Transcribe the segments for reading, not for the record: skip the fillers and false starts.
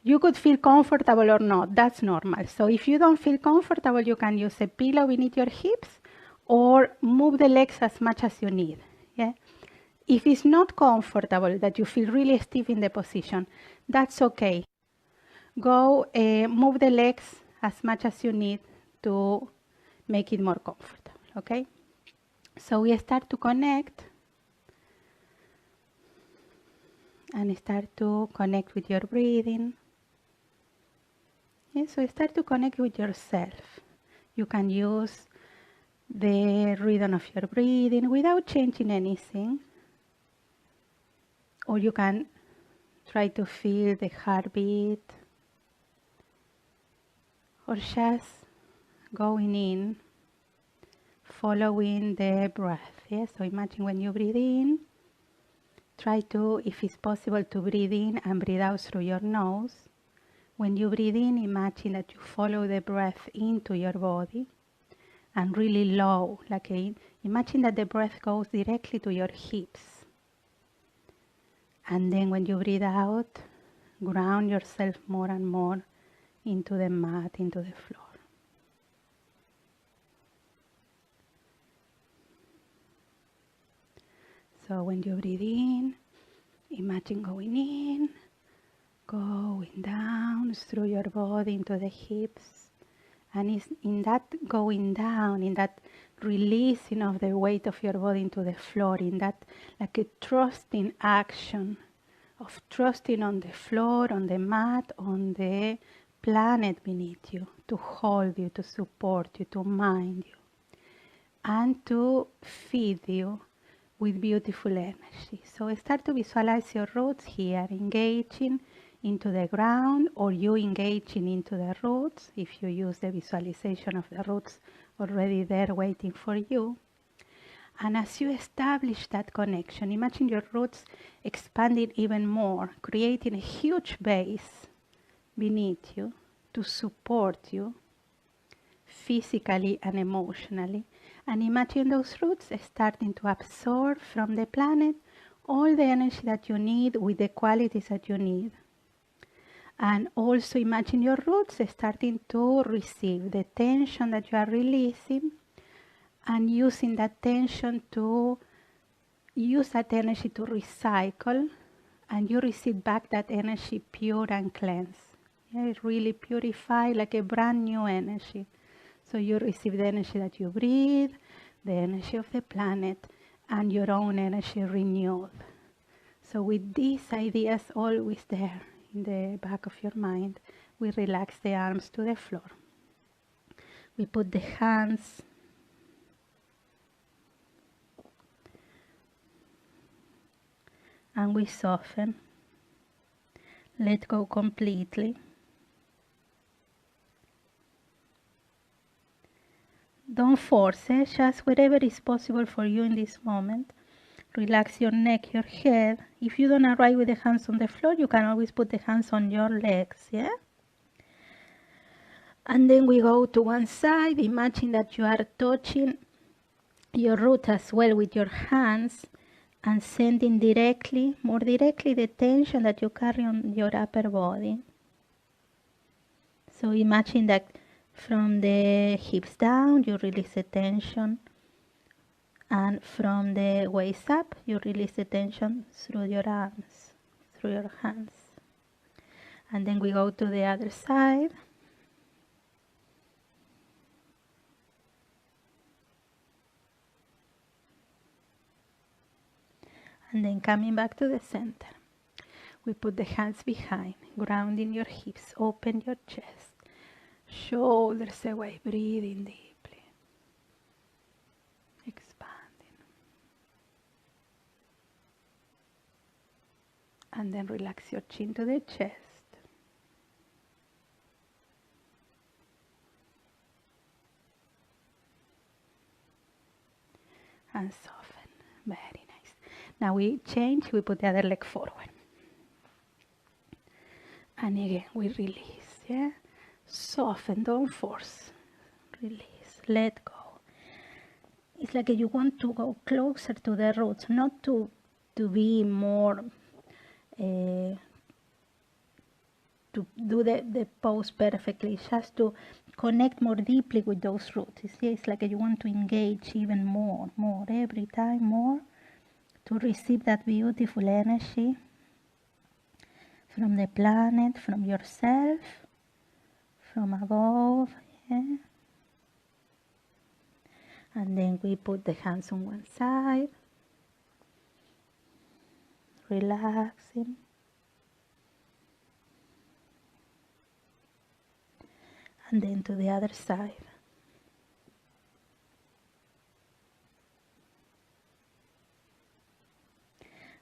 You could feel comfortable or not, that's normal. So if you don't feel comfortable, you can use a pillow beneath your hips or move the legs as much as you need. Yeah? If it's not comfortable, that you feel really stiff in the position, that's okay. Go move the legs as much as you need to make it more comfortable, okay? So we start to connect and start to connect with your breathing. Yeah, so start to connect with yourself. You can use the rhythm of your breathing without changing anything. Or you can try to feel the heartbeat. Or just going in, following the breath. Yeah? So imagine when you breathe in, try to, if it's possible, to breathe in and breathe out through your nose. When you breathe in, imagine that you follow the breath into your body and really low. Imagine that the breath goes directly to your hips. And then when you breathe out, ground yourself more and more into the mat, into the floor. So when you breathe in, imagine going in, going down through your body into the hips. And it's in that going down, in that releasing of the weight of your body into the floor, in that like a trusting action of trusting on the floor, on the mat, on the planet beneath you, to hold you, to support you, to mind you, and to feed you with beautiful energy. So start to visualize your roots here, engaging into the ground, or you engaging into the roots, if you use the visualization of the roots already there waiting for you. And as you establish that connection, imagine your roots expanding even more, creating a huge base beneath you to support you physically and emotionally. And imagine those roots starting to absorb from the planet all the energy that you need with the qualities that you need. And also imagine your roots starting to receive the tension that you are releasing, and using that tension to use that energy to recycle, and you receive back that energy pure and cleansed. Yeah, it really purified like a brand new energy. So you receive the energy that you breathe, the energy of the planet, and your own energy renewed. So with these ideas always there in the back of your mind, we relax the arms to the floor. We put the hands and we soften. Let go completely. Don't force it, just whatever is possible for you in this moment. Relax your neck, your head. If you don't arrive with the hands on the floor, you can always put the hands on your legs, yeah? And then we go to one side. Imagine that you are touching your root as well with your hands and sending directly, more directly, the tension that you carry on your upper body. So imagine that from the hips down, you release the tension. And from the waist up, you release the tension through your arms, through your hands. And then we go to the other side. And then coming back to the center. We put the hands behind, grounding your hips, open your chest, shoulders away, breathing deeply, expanding. And then relax your chin to the chest. And soften, very nice. Now we change, we put the other leg forward. And again, we release, yeah? Soften, don't force. Release, let go. It's like you want to go closer to the roots, not to be more, to do the pose perfectly. It's just to connect more deeply with those roots. You see, it's like you want to engage even more, every time more, to receive that beautiful energy from the planet, from yourself, from above. Yeah? And then we put the hands on one side, relaxing. And then to the other side.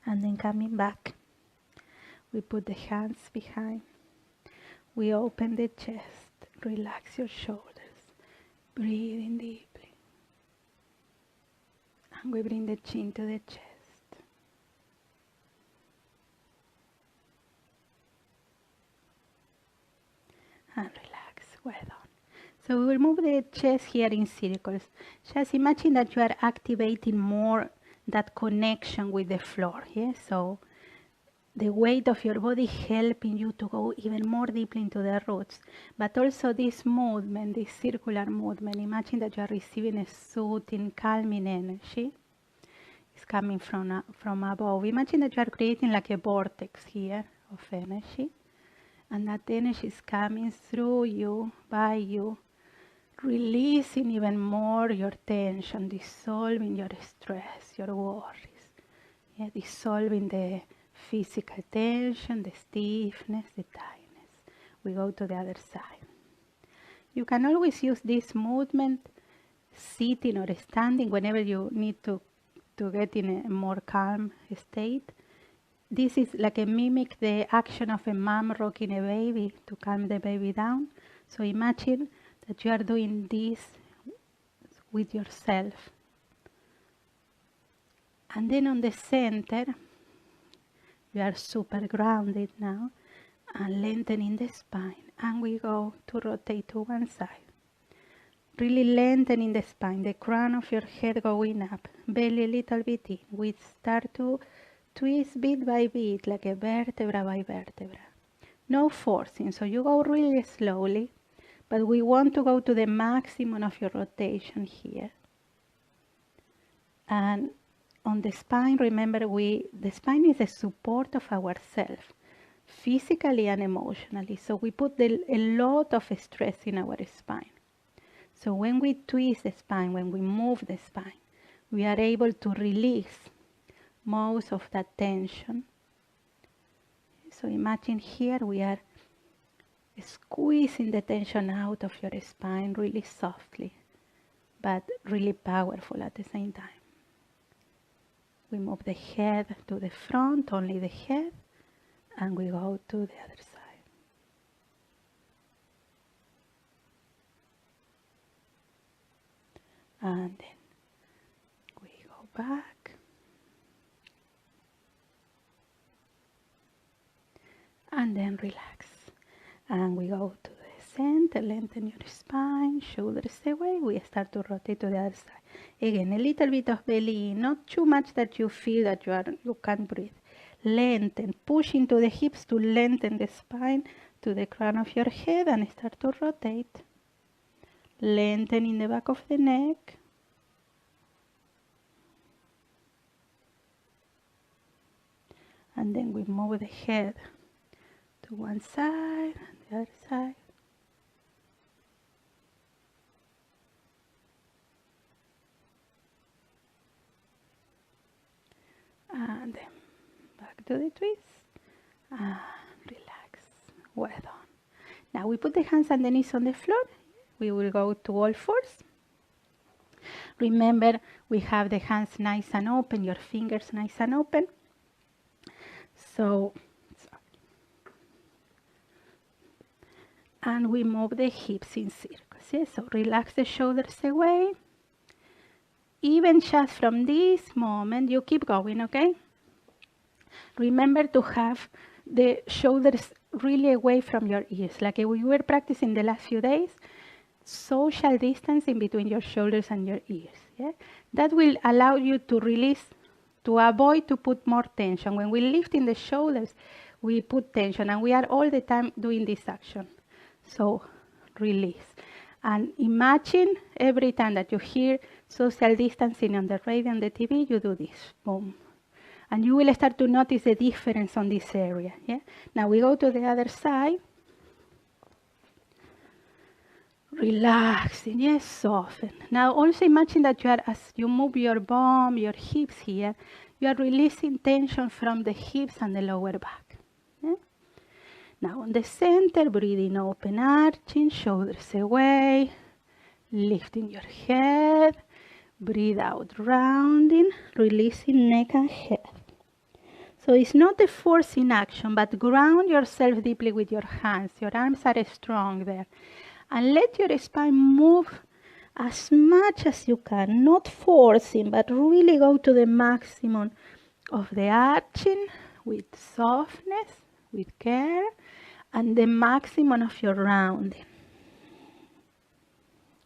And then coming back, we put the hands behind. We open the chest, relax your shoulders, breathing deeply. And we bring the chin to the chest. And relax, well done. So we will move the chest here in circles. Just imagine that you are activating more that connection with the floor. Yeah? So the weight of your body helping you to go even more deeply into the roots. But also this movement, this circular movement, imagine that you are receiving a soothing, calming energy. It's coming from above. Imagine that you are creating like a vortex here of energy. And that energy is coming through you, by you, releasing even more your tension, dissolving your stress, your worries. Yeah, dissolving the physical tension, the stiffness, the tightness. We go to the other side. You can always use this movement sitting or standing whenever you need to get in a more calm state. This is like a mimic the action of a mom rocking a baby to calm the baby down. So imagine that you are doing this with yourself. And then on the center, you are super grounded now, and lengthening the spine. And we go to rotate to one side. Really lengthening the spine, the crown of your head going up, belly a little bit in. We start to twist bit by bit, like a vertebra by vertebra. No forcing, so you go really slowly, but we want to go to the maximum of your rotation here. And on the spine, remember, the spine is the support of ourselves, physically and emotionally. So we put a lot of stress in our spine. So when we twist the spine, when we move the spine, we are able to release most of that tension. So imagine here we are squeezing the tension out of your spine really softly, but really powerful at the same time. We move the head to the front, only the head, and we go to the other side. And then we go back. And then relax. And we go to the center, lengthen your spine, shoulders away. We start to rotate to the other side. Again, a little bit of belly in, not too much that you feel that you can't breathe. Lengthen, push into the hips to lengthen the spine to the crown of your head and start to rotate. Lengthen in the back of the neck. And then we move the head to one side and the other side. And then back to the twist. And relax. Well done. Now we put the hands and the knees on the floor. We will go to all fours. Remember, we have the hands nice and open, your fingers nice and open. So, and we move the hips in circles. Yeah? So relax the shoulders away. Even just from this moment, you keep going, okay? Remember to have the shoulders really away from your ears. Like we were practicing the last few days, social distancing between your shoulders and your ears. Yeah? That will allow you to release, to avoid to put more tension. When we lift in the shoulders, we put tension, and we are all the time doing this action. So release. And imagine every time that you hear social distancing on the radio and the TV, you do this, boom. And you will start to notice the difference on this area. Yeah? Now we go to the other side. Relaxing, yes, soften. Now also imagine that you are, as you move your bum, your hips here, you are releasing tension from the hips and the lower back. Yeah? Now on the center, breathing open, arching, shoulders away, lifting your head, breathe out, rounding, releasing neck and head. So it's not a forcing action, but ground yourself deeply with your hands. Your arms are strong there. And let your spine move as much as you can, not forcing, but really go to the maximum of the arching with softness, with care, and the maximum of your rounding.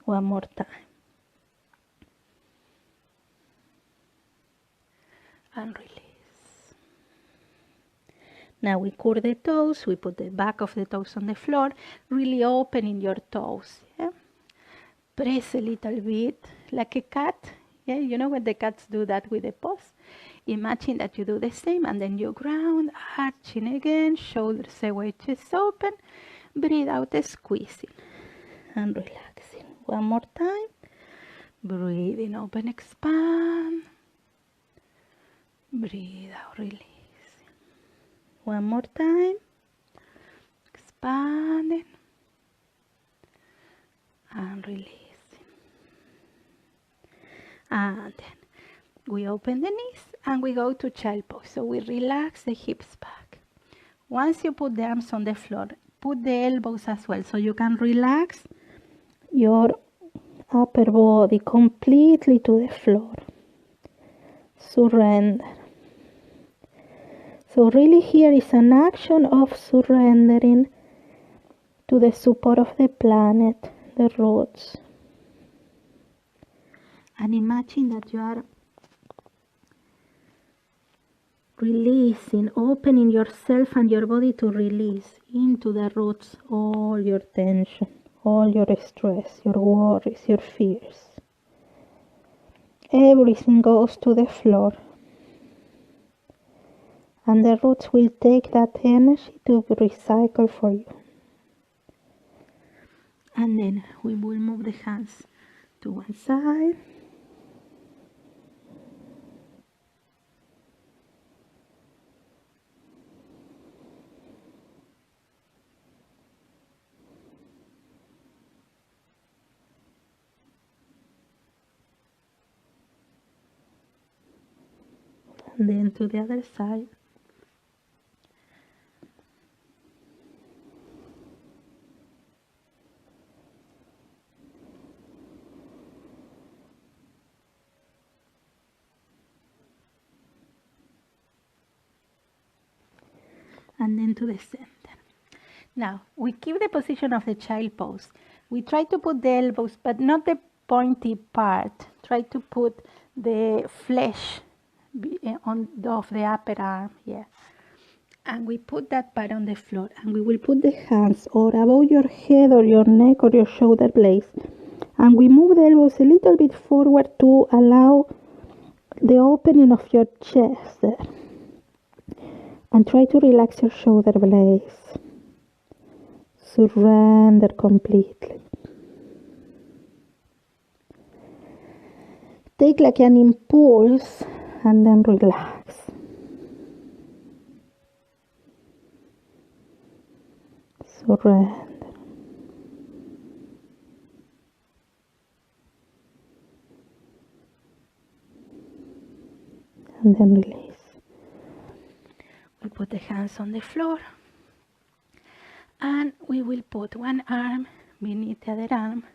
One more time. And release. Now we curl the toes, we put the back of the toes on the floor, really opening your toes. Yeah? Press a little bit like a cat. Yeah, you know when the cats do that with the paws? Imagine that you do the same, and then you ground, arching again, shoulders away, chest open, breathe out, squeezing and relaxing. One more time. Breathing, open, expand. Breathe out, release. One more time. Expanding and releasing. And then we open the knees and we go to child pose. So we relax the hips back. Once you put the arms on the floor, put the elbows as well, so you can relax your upper body completely to the floor. Surrender. So really here is an action of surrendering to the support of the planet, the roots. And imagine that you are releasing, opening yourself and your body to release into the roots all your tension, all your stress, your worries, your fears. Everything goes to the floor. And the roots will take that energy to recycle for you. And then we will move the hands to one side. And then to the other side. And then to the center. Now, we keep the position of the child pose. We try to put the elbows, but not the pointy part. Try to put the flesh of the upper arm here. And we put that part on the floor. And we will put the hands or above your head or your neck or your shoulder blades. And we move the elbows a little bit forward to allow the opening of your chest there. And try to relax your shoulder blades. Surrender completely. Take like an impulse and then relax. Surrender. And then release. We put the hands on the floor and we will put one arm beneath the other arm,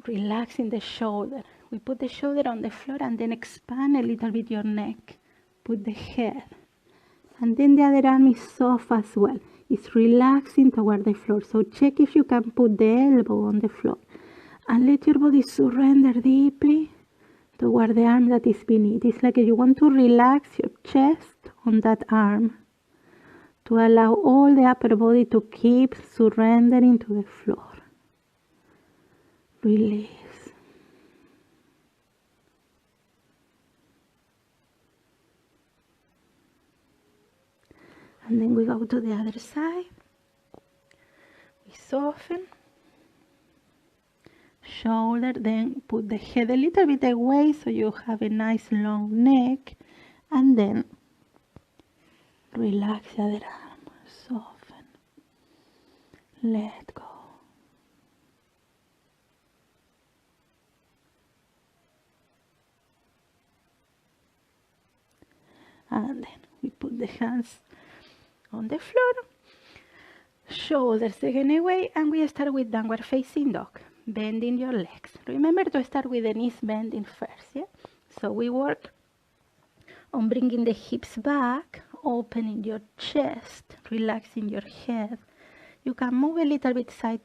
relaxing the shoulder. We put the shoulder on the floor and then expand a little bit your neck. Put the head. And then the other arm is soft as well. It's relaxing toward the floor. So check if you can put the elbow on the floor. And let your body surrender deeply toward the arm that is beneath. It's like you want to relax your chest on that arm. to allow all the upper body to keep surrendering to the floor. Release. And then we go to the other side. We soften. Shoulder, then put the head a little bit away so you have a nice long neck. And then relax the other arm. Soften. Let go. And then we put the hands on the floor, shoulders again away, and we start with downward facing dog, bending your legs. Remember to start with the knees bending first, yeah? So we work on bringing the hips back, opening your chest, relaxing your head. You can move a little bit side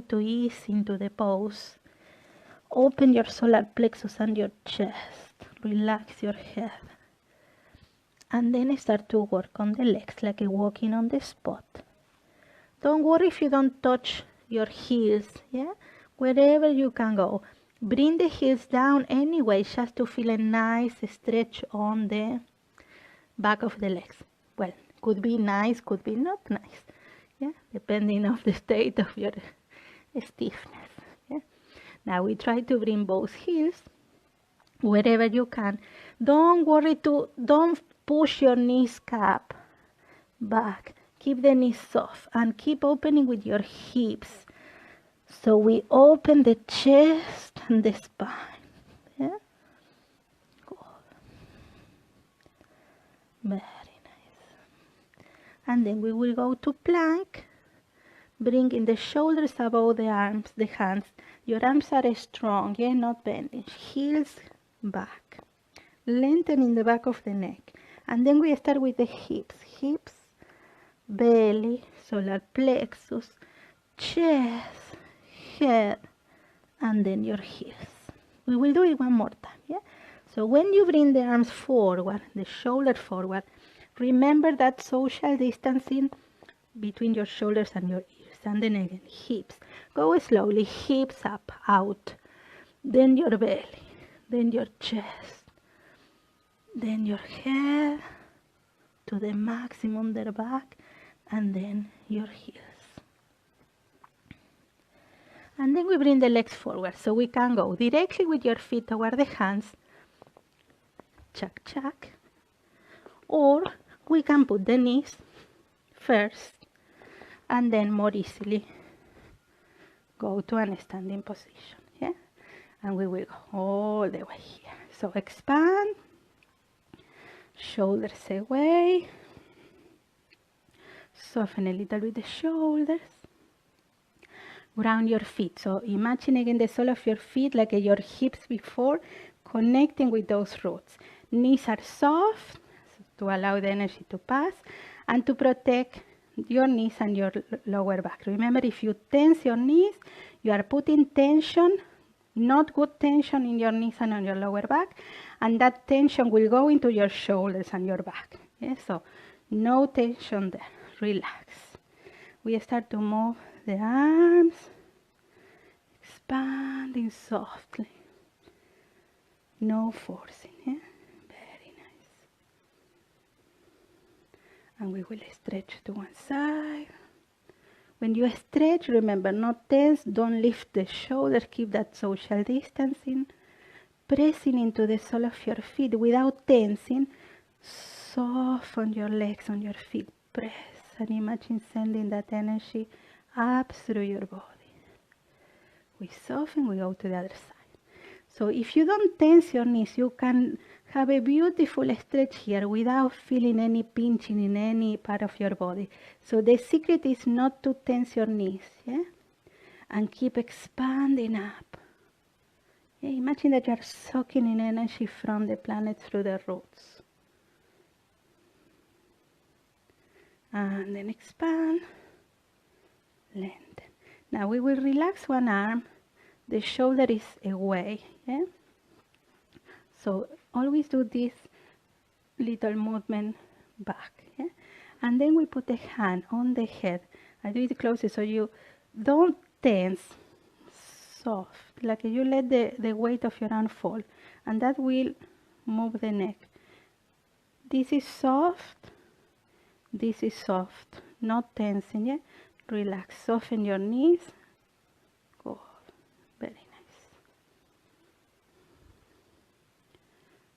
to ease into the pose. Open your solar plexus and your chest, relax your head. And then start to work on the legs like a walking on the spot. Don't worry if you don't touch your heels, yeah? Wherever you can go. Bring the heels down anyway, just to feel a nice stretch on the back of the legs. Well, could be nice, could be not nice, yeah? Depending on the state of your stiffness, yeah? Now we try to bring both heels wherever you can. Don't worry don't push your knees cap back. Keep the knees soft and keep opening with your hips. So we open the chest and the spine. Yeah? Good. Very nice. And then we will go to plank. Bringing the shoulders above the arms, the hands. Your arms are strong, yeah, not bending. Heels back. Lengthening the back of the neck. And then we start with the hips. Hips, belly, solar plexus, chest, head, and then your heels. We will do it one more time, yeah? So when you bring the arms forward, the shoulder forward, remember that social distancing between your shoulders and your ears. And then again, hips. Go slowly, hips up, out. Then your belly, then your chest. Then your head to the maximum their back, and then your heels. And then we bring the legs forward, so we can go directly with your feet toward the hands, chuck, chuck, or we can put the knees first, and then more easily go to a standing position, yeah? And we will go all the way here. So expand. Shoulders away. Soften a little bit the shoulders. Ground your feet. So imagine again the sole of your feet like your hips before, connecting with those roots. Knees are soft to allow the energy to pass and to protect your knees and your lower back. Remember, if you tense your knees, you are putting tension, not good tension in your knees and on your lower back, and that tension will go into your shoulders and your back. Yeah? So no tension there. Relax. We start to move the arms, expanding softly. No forcing. Yeah? Very nice. And we will stretch to one side. When you stretch, remember, not tense, don't lift the shoulders, keep that social distancing. Pressing into the sole of your feet without tensing. Soften your legs on your feet. Press and imagine sending that energy up through your body. We soften, we go to the other side. So if you don't tense your knees, you can have a beautiful stretch here without feeling any pinching in any part of your body. So the secret is not to tense your knees, yeah? And keep expanding up. Yeah, imagine that you are soaking in energy from the planet through the roots. And then expand, lengthen. Now we will relax one arm. The shoulder is away, yeah? So always do this little movement back, yeah? And then we put the hand on the head. I do it closer so you don't tense, soft, like you let the weight of your arm fall. And that will move the neck. This is soft, not tensing, yeah? Relax, soften your knees. Good, very nice.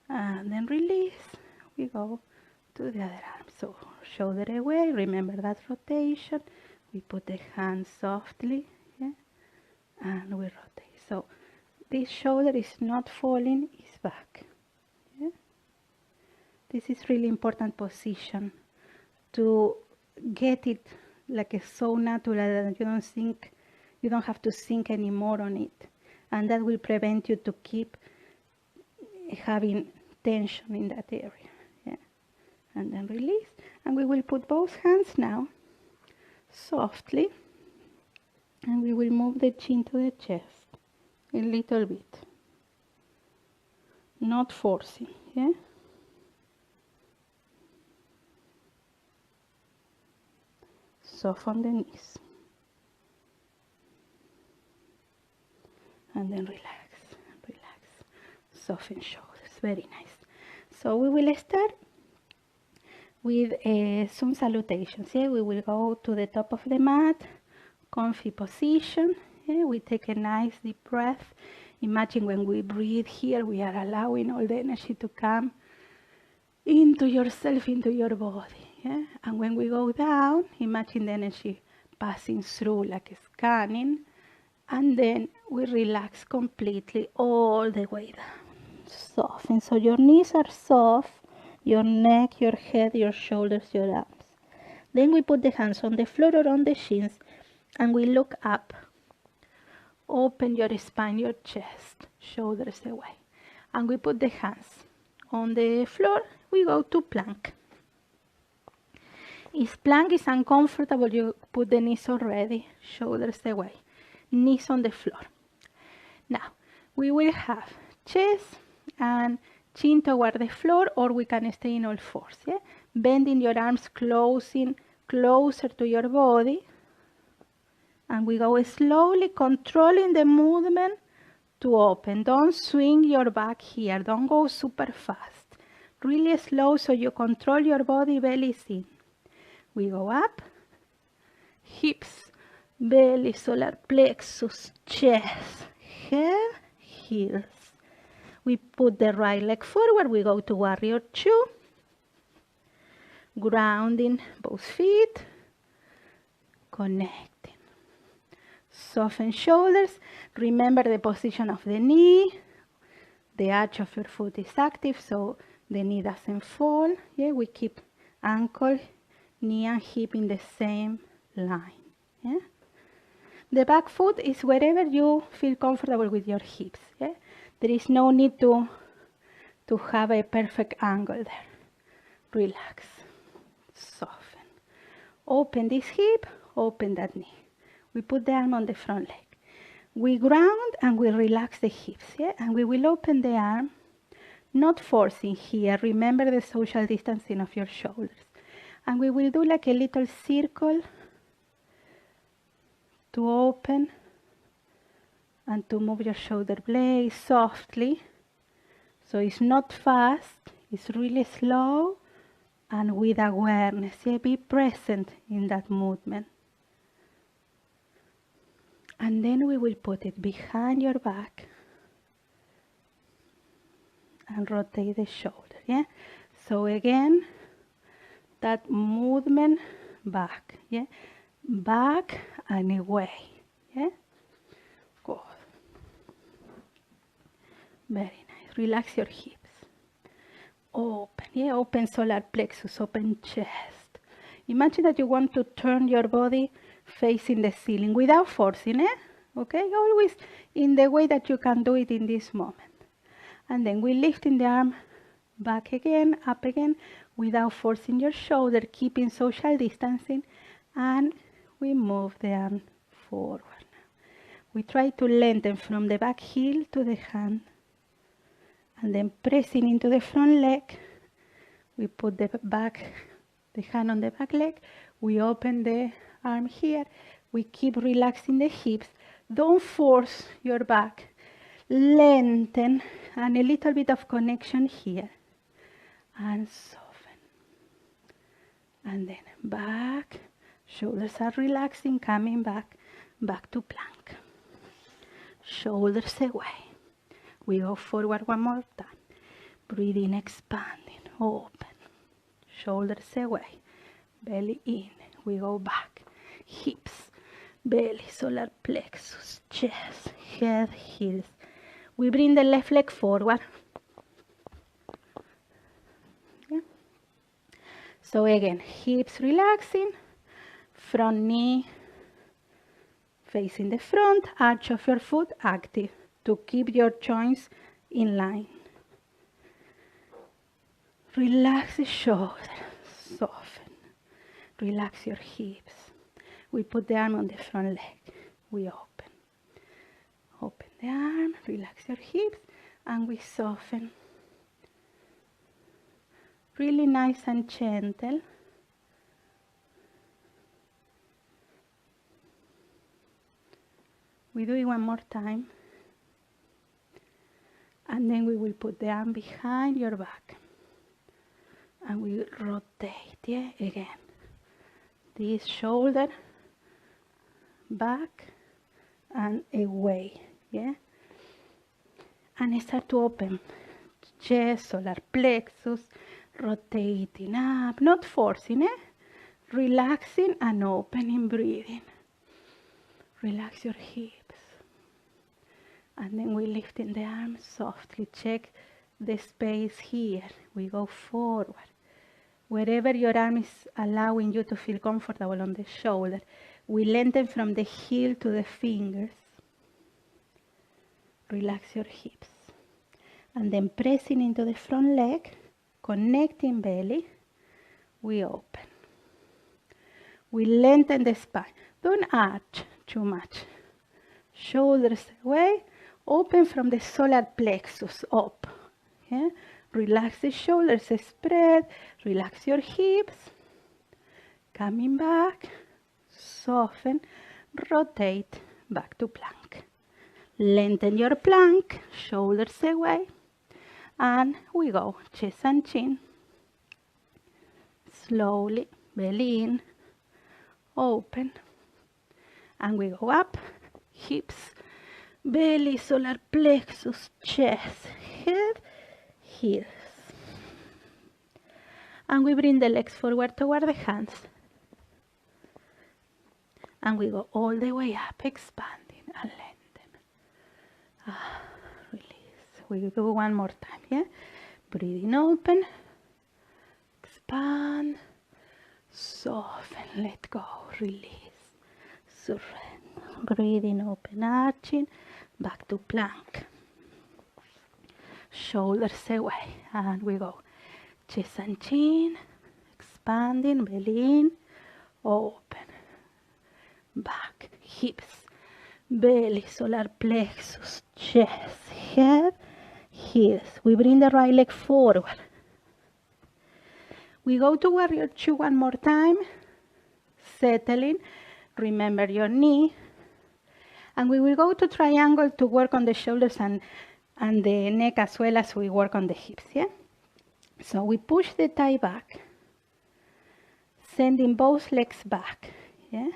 And then release, we go to the other arm. So shoulder away, remember that rotation. We put the hand softly, yeah? And we rotate. So this shoulder is not falling, it's back. Yeah? This is really important position to get it like it's so natural that you don't have to think anymore on it. And that will prevent you to keep having tension in that area. Yeah. And then release. And we will put both hands now softly. And we will move the chin to the chest a little bit. Not forcing. Yeah. Soften the knees. And then relax, relax. Soften shoulders. Very nice. So we will start with some salutations. Yeah? We will go to the top of the mat, comfy position. Yeah? We take a nice deep breath. Imagine when we breathe here, we are allowing all the energy to come into yourself, into your body. Yeah? And when we go down, imagine the energy passing through like scanning. And then we relax completely all the way down. Soften. So your knees are soft, your neck, your head, your shoulders, your arms. Then we put the hands on the floor or on the shins and we look up. Open your spine, your chest, shoulders away. And we put the hands on the floor. We go to plank. If plank is uncomfortable, you put the knees already, shoulders away, knees on the floor. Now, we will have chest and chin toward the floor, or we can stay in all fours. Yeah? Bending your arms, closing closer to your body. And we go slowly, controlling the movement to open. Don't swing your back here. Don't go super fast. Really slow so you control your body, belly is in. We go up, hips, belly, solar plexus, chest, head, heels. We put the right leg forward. We go to warrior two. Grounding both feet. Connecting. Soften shoulders. Remember the position of the knee. The arch of your foot is active, so the knee doesn't fall. Yeah, we keep ankle, knee and hip in the same line. Yeah? The back foot is wherever you feel comfortable with your hips. Yeah? There is no need to have a perfect angle there. Relax. Soften. Open this hip, open that knee. We put the arm on the front leg. We ground and we relax the hips. Yeah? And we will open the arm, not forcing here. Remember the social distancing of your shoulders. And we will do like a little circle to open and to move your shoulder blades softly. So it's not fast, it's really slow and with awareness. Yeah, be present in that movement. And then we will put it behind your back and rotate the shoulder. Yeah. So again, that movement back. Yeah. Back and away. Yeah. Good. Very nice. Relax your hips. Open. Yeah. Open solar plexus. Open chest. Imagine that you want to turn your body facing the ceiling without forcing it. Okay. Always in the way that you can do it in this moment. And then we lift in the arm back again, up again, without forcing your shoulder, keeping social distancing, and we move the arm forward. We try to lengthen from the back heel to the hand, and then pressing into the front leg, we put the the hand on the back leg. We open the arm here. We keep relaxing the hips. Don't force your back. Lengthen and a little bit of connection here. And soften. And then back. Shoulders are relaxing, coming back. Back to plank. Shoulders away. We go forward one more time. Breathing, expanding, open. Shoulders away. Belly in. We go back. Hips, belly, solar plexus, chest, head, heels. We bring the left leg forward. Yeah. So again, hips relaxing, front knee facing the front, arch of your foot active to keep your joints in line. Relax the shoulder, soften. Relax your hips. We put the arm on the front leg. We open. Open the arm, relax your hips, and we soften. Really nice and gentle. We do it one more time. And then we will put the arm behind your back. And we rotate, yeah, again. This shoulder, back, and away, yeah? And start to open. Chest, solar plexus, rotating up, not forcing, eh? Relaxing and opening, breathing. Relax your hips. And then we lift in the arms softly. Check the space here. We go forward. Wherever your arm is allowing you to feel comfortable on the shoulder. We lengthen from the heel to the fingers. Relax your hips. And then pressing into the front leg, connecting belly, we open. We lengthen the spine. Don't arch too much. Shoulders away, open from the solar plexus up. Yeah? Relax the shoulders, spread, relax your hips. Coming back, soften, rotate, back to plank. Lengthen your plank, shoulders away, and we go chest and chin. Slowly, belly in, open, and we go up, hips, belly, solar plexus, chest, head, heels. And we bring the legs forward toward the hands. And we go all the way up, expanding and lengthen. Release. We do one more time, yeah? Breathing open, expand, soften, let go, release, surrender. Breathing open, arching, back to plank. Shoulders away, and we go chest and chin, expanding, belly in, open, back, hips, belly, solar plexus, chest, head, heels. We bring the right leg forward. We go to warrior two one more time, settling, remember your knee, and we will go to triangle to work on the shoulders and the neck as well as we work on the hips, yeah? So we push the thigh back, sending both legs back, yeah?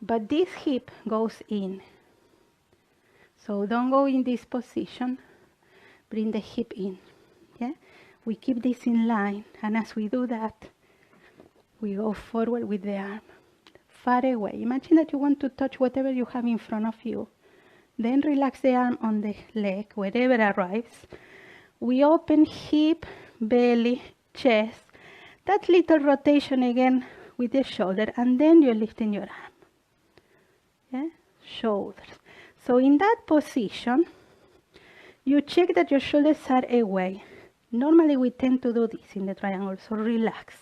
But this hip goes in. So don't go in this position, bring the hip in, yeah? We keep this in line, and as we do that, we go forward with the arm, far away. Imagine that you want to touch whatever you have in front of you. Then relax the arm on the leg, wherever arrives. We open hip, belly, chest. That little rotation again with the shoulder, and then you're lifting your arm. Yeah? Shoulders. So in that position, you check that your shoulders are away. Normally we tend to do this in the triangle, so relax.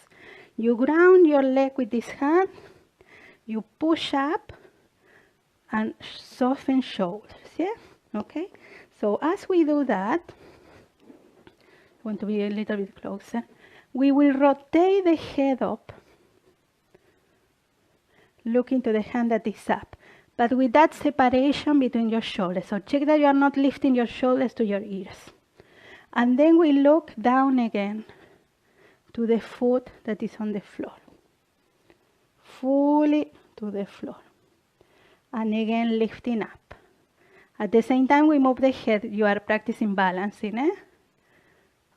You ground your leg with this hand, you push up, and soften shoulders, yeah? Okay? So as we do that, I want to be a little bit closer. We will rotate the head up, looking to the hand that is up, but with that separation between your shoulders. So check that you are not lifting your shoulders to your ears. And then we look down again to the foot that is on the floor. Fully to the floor. And again lifting up. At the same time we move the head, you are practicing balancing, eh?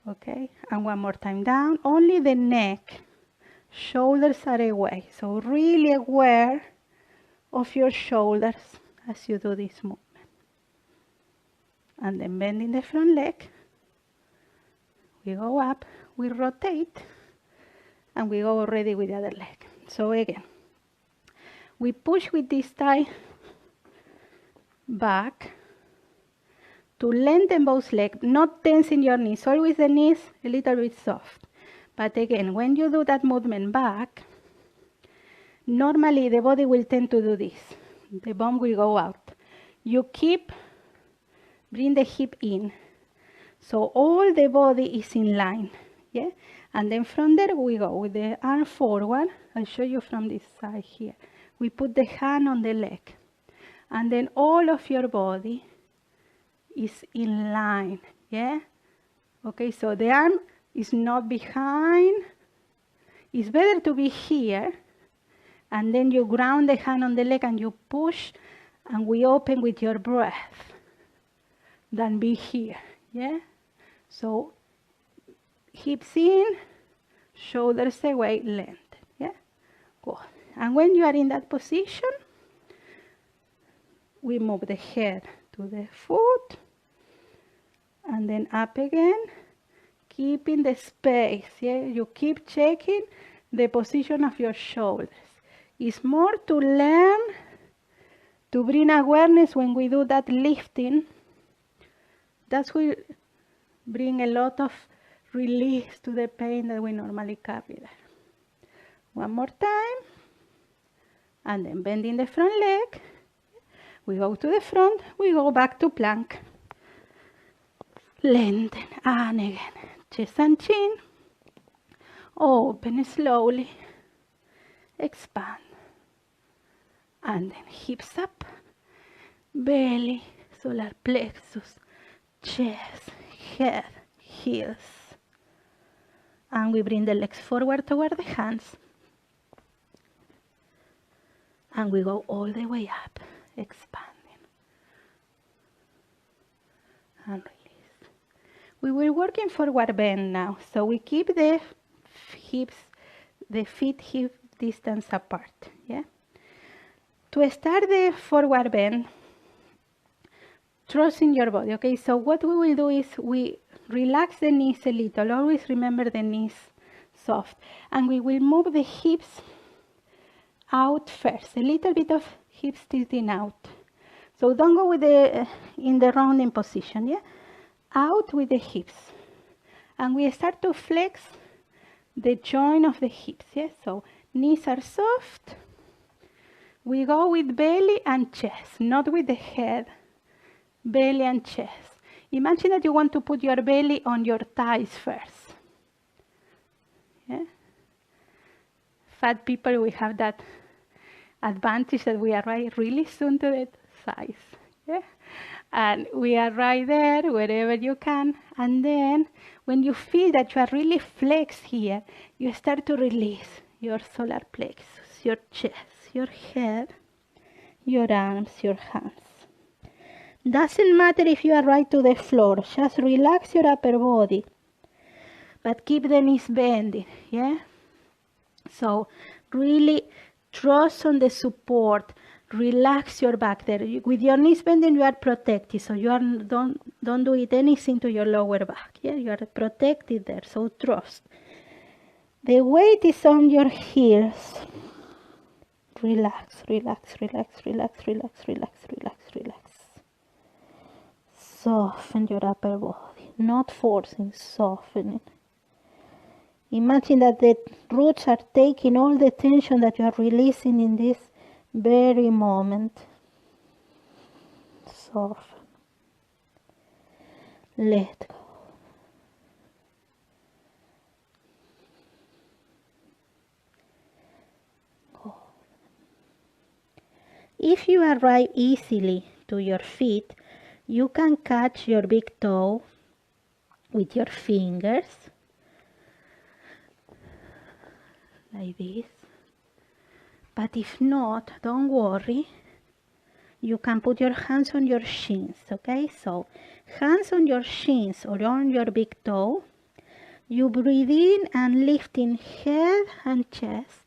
Okay, and one more time down. Only the neck, shoulders are away. So really aware of your shoulders as you do this movement. And then bending the front leg. We go up, we rotate, and we go already with the other leg. So again, we push with this thigh back to lengthen both legs, not tensing your knees, always the knees a little bit soft. But again, when you do that movement back, normally the body will tend to do this. The bum will go out. You bring the hip in. So all the body is in line, yeah? And then from there we go with the arm forward. I'll show you from this side here. We put the hand on the leg. And then all of your body is in line, yeah? Okay, so the arm is not behind. It's better to be here. And then you ground the hand on the leg and you push and we open with your breath than be here, yeah? So hips in, shoulders away, lengthen, yeah? Good. And when you are in that position, we move the head to the foot and then up again, keeping the space, yeah? You keep checking the position of your shoulders. It's more to learn to bring awareness when we do that lifting. That's will bring a lot of release to the pain that we normally carry there. One more time. And then bending the front leg. We go to the front. We go back to plank. Lengthen. And again. Chest and chin. Open slowly. Expand. And then hips up. Belly. Solar plexus. Chest. Head. Heels. And we bring the legs forward toward the hands. And we go all the way up, expanding. And release. We will work in forward bend now. So we keep the hips, the feet hip distance apart. Yeah. To start the forward bend, trusting your body. Okay, so what we will do is we relax the knees a little. Always remember the knees soft. And we will move the hips out first. A little bit of hips tilting out. So don't go with in the rounding position, yeah? Out with the hips. And we start to flex the joint of the hips, yeah? So knees are soft. We go with belly and chest, not with the head. Belly and chest. Imagine that you want to put your belly on your thighs first. Yeah? Fat people, we have that advantage that we arrive really soon to the thighs. Yeah? And we are right there wherever you can. And then when you feel that you are really flexed here, you start to release your solar plexus, your chest, your head, your arms, your hands. Doesn't matter if you are right to the floor, just relax your upper body, but keep the knees bending, yeah? So really trust on the support, relax your back there. With your knees bending, you are protected, so you are don't do it anything to your lower back, yeah? You are protected there, so trust. The weight is on your heels. Relax, relax, relax, relax, relax, relax, relax, relax. Soften your upper body, not forcing, softening. Imagine that the roots are taking all the tension that you are releasing in this very moment. Soften. Let go. If you arrive easily to your feet, you can catch your big toe with your fingers, like this. But if not, don't worry. You can put your hands on your shins, okay? So, hands on your shins or on your big toe. You breathe in and lifting head and chest.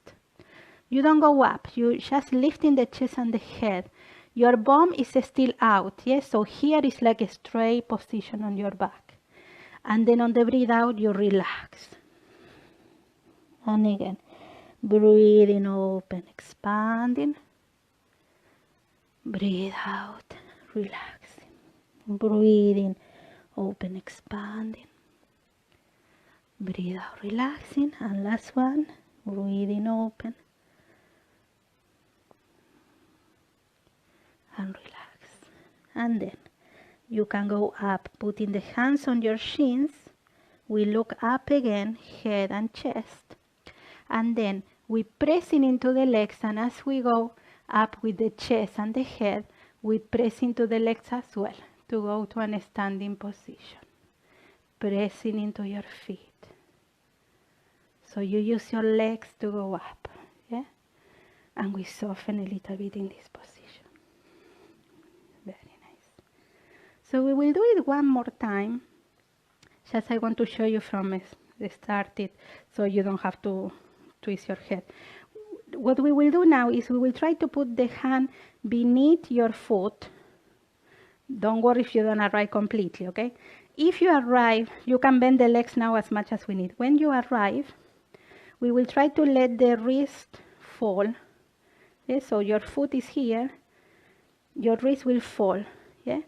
You don't go up. You just lifting the chest and the head. Your bum is still out, yes? So here is like a straight position on your back. And then on the breathe out, you relax. And again, breathing open, expanding. Breathe out, relaxing. Breathing open, expanding. Breathe out, relaxing. And last one, breathing open. And relax. And then you can go up, putting the hands on your shins. We look up again, head and chest. And then we pressing into the legs, and as we go up with the chest and the head, we press into the legs as well to go to a standing position. Pressing into your feet. So you use your legs to go up, yeah? And we soften a little bit in this position. Very nice. So we will do it one more time. Just I want to show you from the started, so you don't have to twist your head. What we will do now is we will try to put the hand beneath your foot. Don't worry if you don't arrive completely, okay? If you arrive, you can bend the legs now as much as we need. When you arrive, we will try to let the wrist fall. Yeah? So your foot is here, your wrist will fall. Yeah?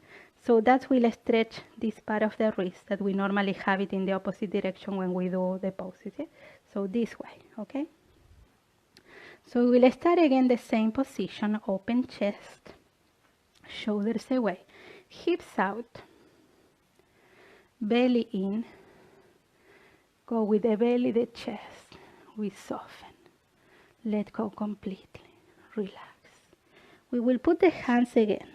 So that will stretch this part of the wrist that we normally have it in the opposite direction when we do the poses. Yeah? So this way, okay? So we will start again the same position, open chest, shoulders away, hips out, belly in, go with the belly, the chest, we soften, let go completely, relax. We will put the hands again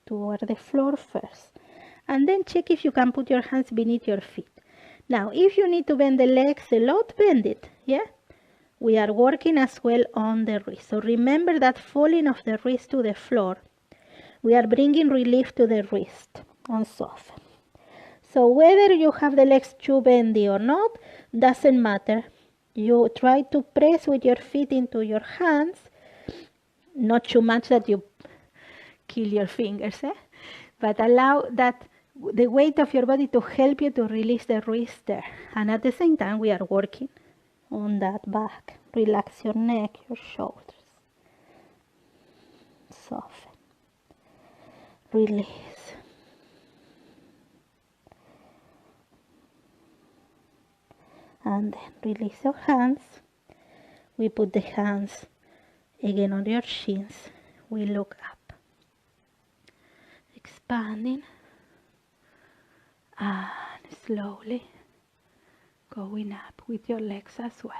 toward the floor first, and then check if you can put your hands beneath your feet. Now, if you need to bend the legs a lot, bend it, yeah? We are working as well on the wrist. So remember that falling of the wrist to the floor, we are bringing relief to the wrist and soften. So whether you have the legs too bendy or not, doesn't matter. You try to press with your feet into your hands, not too much that you kill your fingers, but allow that the weight of your body to help you to release the wrist there. And at the same time, we are working on that back. Relax your neck, your shoulders. Soften. Release. And then release your hands. We put the hands again on your shins. We look up. Expanding. And slowly going up with your legs as well.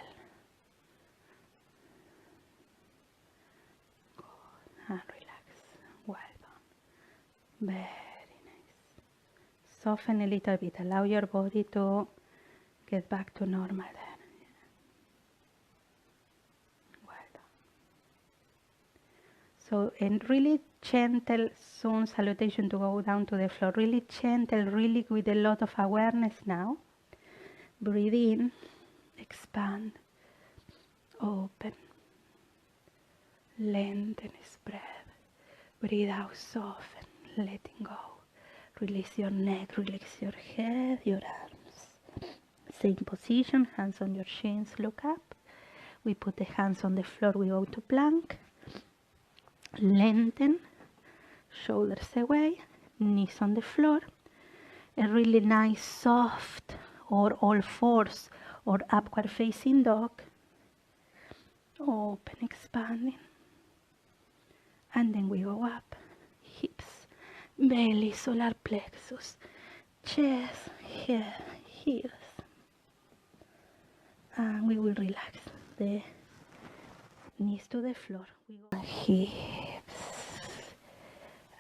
And relax. Well done. Very nice. Soften a little bit. Allow your body to get back to normal there. Well done. So, and really gentle sun salutation to go down to the floor. Really gentle, really with a lot of awareness now. Breathe in, expand, open, lengthen, spread. Breathe out, soften, letting go. Release your neck, release your head, your arms. Same position, hands on your shins, look up. We put the hands on the floor, we go to plank. Lengthen, shoulders away, knees on the floor. A really nice soft or all fours or upward facing dog. Open, expanding. And then we go up. Hips, belly, solar plexus, chest, head, heels. And we will relax the knees to the floor. We go hips.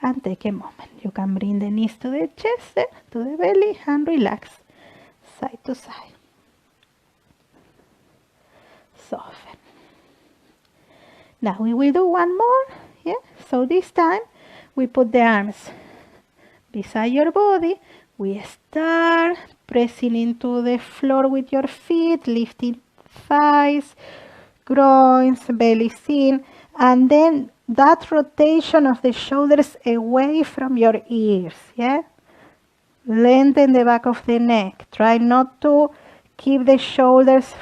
and take a moment. You can bring the knees to the chest, to the belly, and relax side to side. Soften. Now we will do one more. Yeah. So this time we put the arms beside your body. We start pressing into the floor with your feet, lifting thighs, groins, belly in, and then that rotation of the shoulders away from your ears. Yeah. Lengthen the back of the neck. Try not to keep the shoulders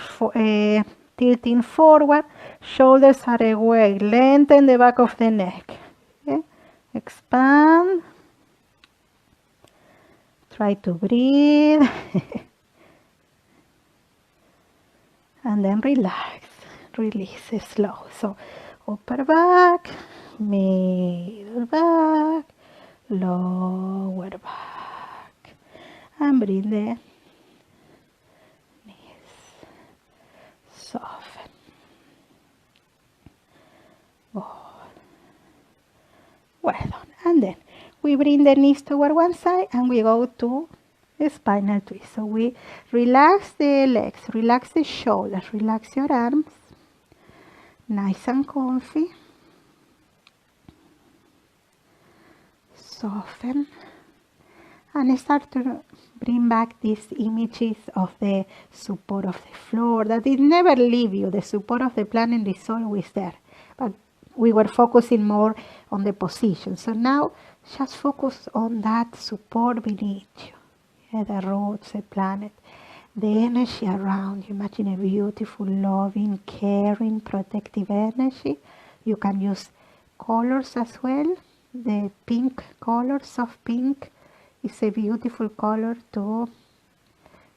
tilting forward. Shoulders are away. Lengthen the back of the neck. Okay? Expand. Try to breathe. And then relax. Release slow. So upper back, middle back, lower back. And bring the knees. Soften. Good. Well done. And then we bring the knees toward one side and we go to a spinal twist. So we relax the legs, relax the shoulders, relax your arms. Nice and comfy. Soften. And start to bring back these images of the support of the floor, that it never leave you. The support of the planet is always there. But we were focusing more on the position. So now just focus on that support beneath you. Yeah, the roots, the planet, the energy around you. Imagine a beautiful, loving, caring, protective energy. You can use colors as well. The pink color, soft pink, is a beautiful color to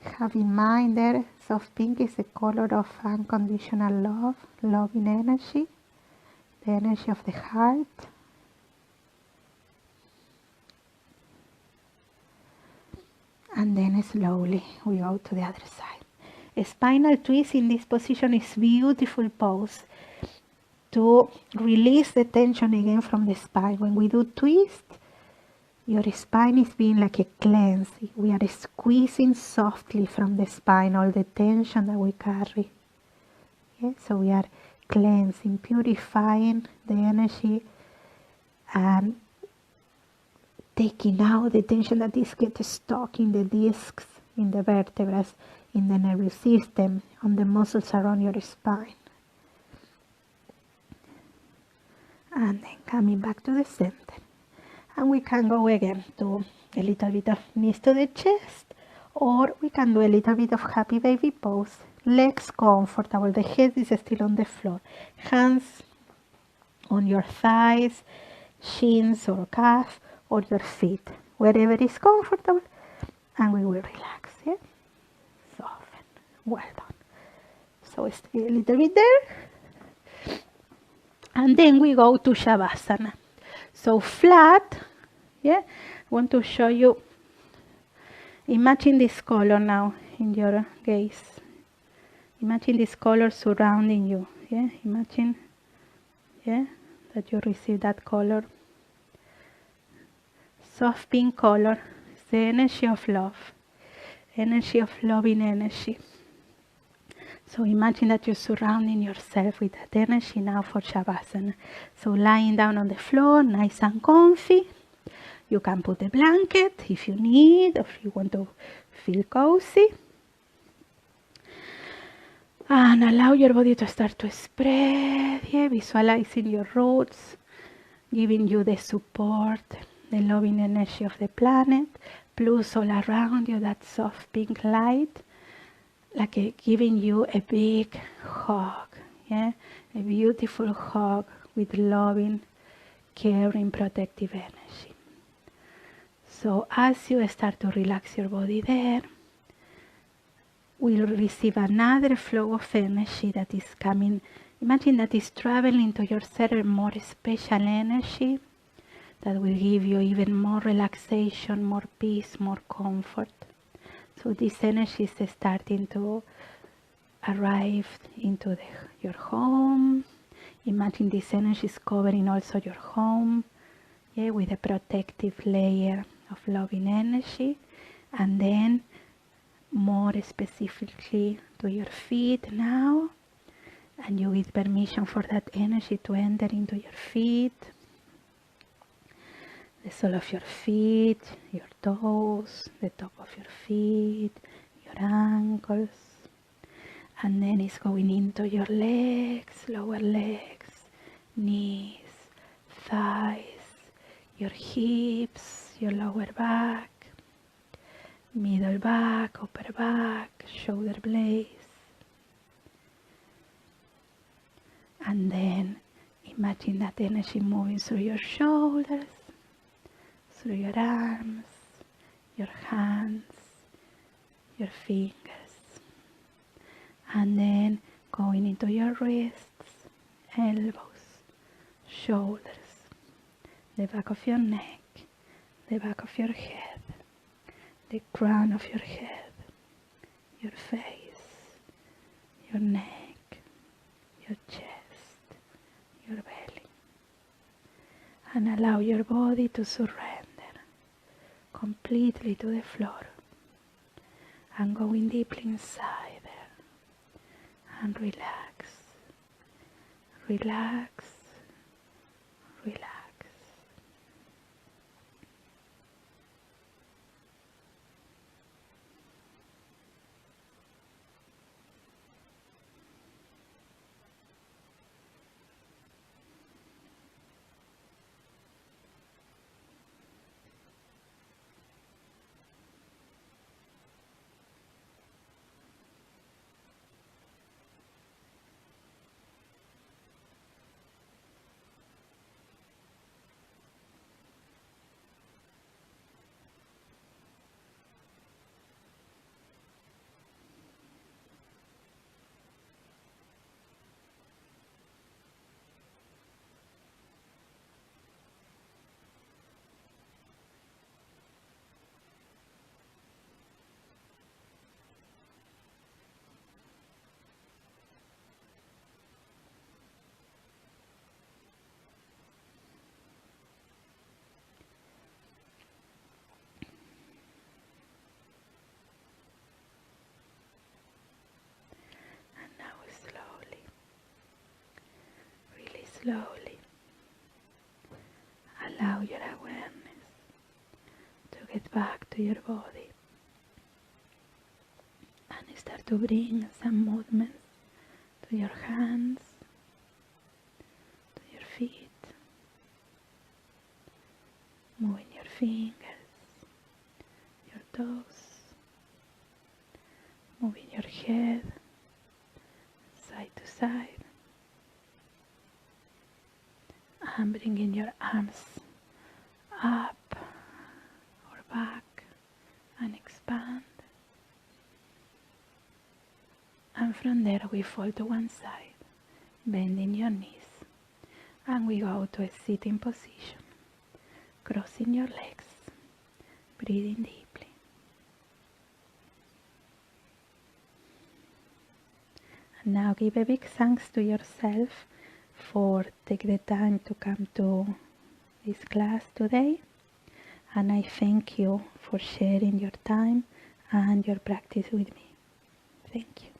have in mind there. Soft pink is a color of unconditional love, loving energy, the energy of the heart. And then slowly we go to the other side. A spinal twist in this position is beautiful pose to release the tension again from the spine. When we do twist, your spine is being like a cleanse. We are squeezing softly from the spine all the tension that we carry. Yeah? So we are cleansing, purifying the energy and taking out the tension that is get stuck in the discs, in the vertebrae, in the nervous system, on the muscles around your spine. And then coming back to the center. And we can go again to a little bit of knees to the chest, or we can do a little bit of happy baby pose. Legs comfortable, the head is still on the floor. Hands on your thighs, shins or calf, or your feet, wherever is comfortable, and we will relax. Yeah? Soften. Well done. So stay a little bit there. And then we go to Shavasana. So flat, yeah, I want to show you, imagine this color now in your gaze. Imagine this color surrounding you, yeah, imagine, yeah, that you receive that color. Soft pink color, it's the energy of love, energy of loving energy. So imagine that you're surrounding yourself with that energy now for Shavasana. So lying down on the floor, nice and comfy. You can put a blanket if you need, or if you want to feel cozy. And allow your body to start to spread, yeah, visualizing your roots, giving you the support, the loving energy of the planet, plus all around you that soft pink light. Like giving you a big hug, yeah, a beautiful hug with loving, caring, protective energy. So as you start to relax your body there, we'll receive another flow of energy that is coming. Imagine that is traveling to your center, more special energy that will give you even more relaxation, more peace, more comfort. So this energy is starting to arrive into your home. Imagine this energy is covering also your home, yeah, with a protective layer of loving energy. And then more specifically to your feet now, and you give permission for that energy to enter into your feet, the sole of your feet, your toes, the top of your feet, your ankles, and then it's going into your legs, lower legs, knees, thighs, your hips, your lower back, middle back, upper back, shoulder blades. And then imagine that energy moving through your shoulders, through your arms, your hands, your fingers. And then going into your wrists, elbows, shoulders, the back of your neck, the back of your head, the crown of your head, your face, your neck, your chest, your belly. And allow your body to surrender completely to the floor and going deeply inside there. And relax, relax, relax. Slowly allow your awareness to get back to your body and start to bring some movements to your hands, to your feet, moving your fingers, your toes, moving your head side to side, and bringing your arms up or back and expand. And from there we fall to one side, bending your knees, and we go to a sitting position, crossing your legs, breathing deeply. And now give a big thanks to yourself for taking the time to come to this class today, and I thank you for sharing your time and your practice with me. Thank you.